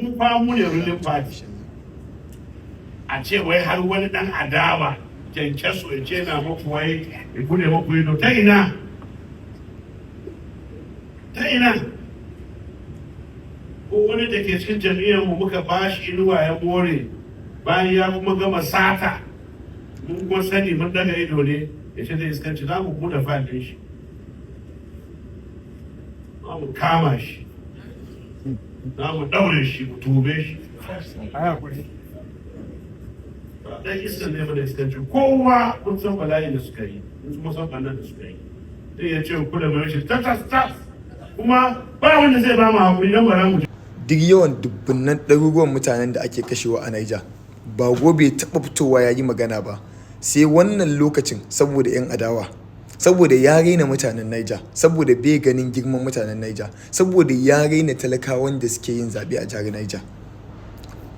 mu fa mu ne ruling party a ce wai har wani dan adawa kyankyaso ya ce na muku wai ya bude muku ido ta ina ko wani da ke cikin jami'ar mu muka bashi inuwa ya more bayan ya kuma gama sata mun kuma sani mun daga ido ne ya ce zai iskanci za mu buɗe fadin shi za mu kama shi za mu ɗaure shi mu tube shi dan iskan ne mana iskanci kowa kun san bala'in da suka yi kun kuma san ɓannan da suka yi sai ya ce ku da mai shi tas kuma ba wanda zai ba mu hakuri don bara mu duk yawan dubbunan ɗaruruwan mutanen da ake kashewa a Niger ba gobe taɓa fitowa ya yi magana ba sai wannan lokacin saboda 'yan adawa saboda ya raina mutanen Niger saboda bai ganin girman mutanen Niger saboda ya raina talakawan da suke yin zaɓe a jihar Niger.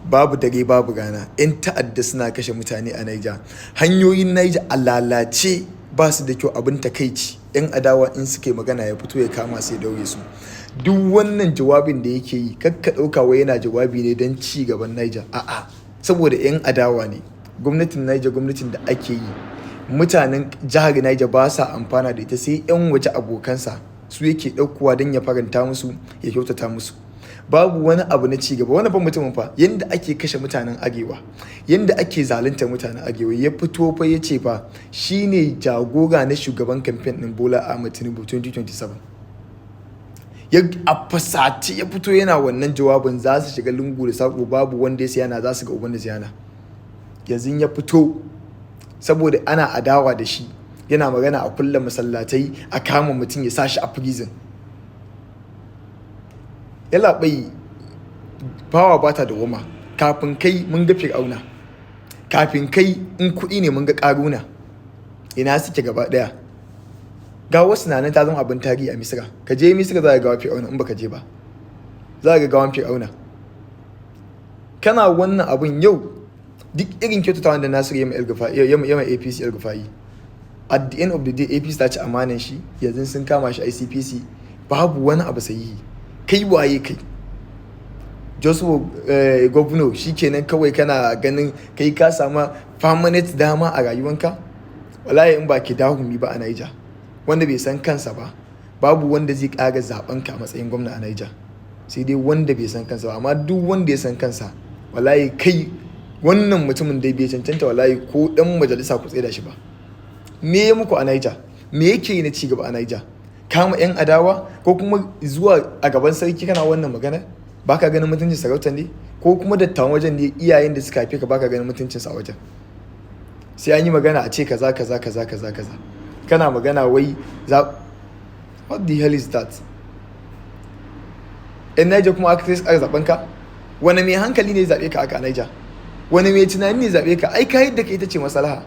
Babu dare babu rana 'yan ta'adda suna kashe mutane a Niger, hanyoyin Niger a lalace ba su da kyau, abin takaici. 'Yan adawa in suke magana ya fito ya kama sai daure su. Duk wannan jawabin da yake yi kakka ɗauka wai yana jawabi ne don ci gaban Niger, a'a saboda 'yan adawa ne. Gwamnatin Niger gwamnatin da ake yi, mutanen jihar Niger ba sa amfana da ita, sai 'yan waje abokansa su yake ɗaukowa don ya faranta musu ya kyautata musu. Babu wani abu na ci gaba. Wani fa mutumin fa yanda ake kashe mutanen arewa, yanda ake zalunta mutanen arewa, ya fito fa ya ce fa shine jagora na shugaban kamfen ɗin Bola Ahmed Tinubu 2027. A fasace ya fito yana wannan jawabin, za su shiga lungu da sako, babu wanda ya siyana, za su ga uban da siyana. Yanzu ya fito saboda ana adawa da shi, yana magana a kulle masallatai, a kama mutum ya sa shi a prison. Yalla bai bawa bata da goma. Kafin kai mun ga Fir'auna, kafin kai in kuɗi ne mun ga Ƙaruna. Ina suke gaba ɗaya? Ga wasu nan ta zama abin tarihi a Misira. Ka je Misira za ka ga Fir'auna, in baka je ba za ka ga gawan Fir'auna. Kana wannan abun yau duk irin kyautatawan da Nasiru yama APC El-Rufai, at the end of the day APC ta ci amanan shi, yanzu sun kama shi ICPC, babu wani abu sahihi. Kai waye kai? Joshua gwamna shi kenan kawai kana ganin kai ka samu permanent dama a rayuwanka? Wallahi in ba ki dahumi ba a Niger, wanda bai san kansa ba, babu wanda zai ƙara zaben ka a matsayin gwamna a Niger, sai dai wanda bai san kansa ba. Amma duk wanda ya san kansa, wallahi kai wannan mutumin da bai cancanta wallahi ko dan majalisa ku tsaye da shi ba. Me ya muku a Niger? Me yake yi na ci gaba a Niger? Kama 'yan adawa ko kuma zuwa a gaban sarki kana wannan magana? Baka ganin mutuncin sarauta ne? Ko kuma dattawan wajen ne, iyayen da suka haife ka baka ganin mutuncin sa wajen? Sai an yi magana a ce kaza kana magana wai what the hell is that? In Niger kuma aka zaben ka? Wani mai hankali ne zabe ka aka a Niger? Wani mai tunani ne zabe ka? Ai ka yadda ka ita ce maslaha.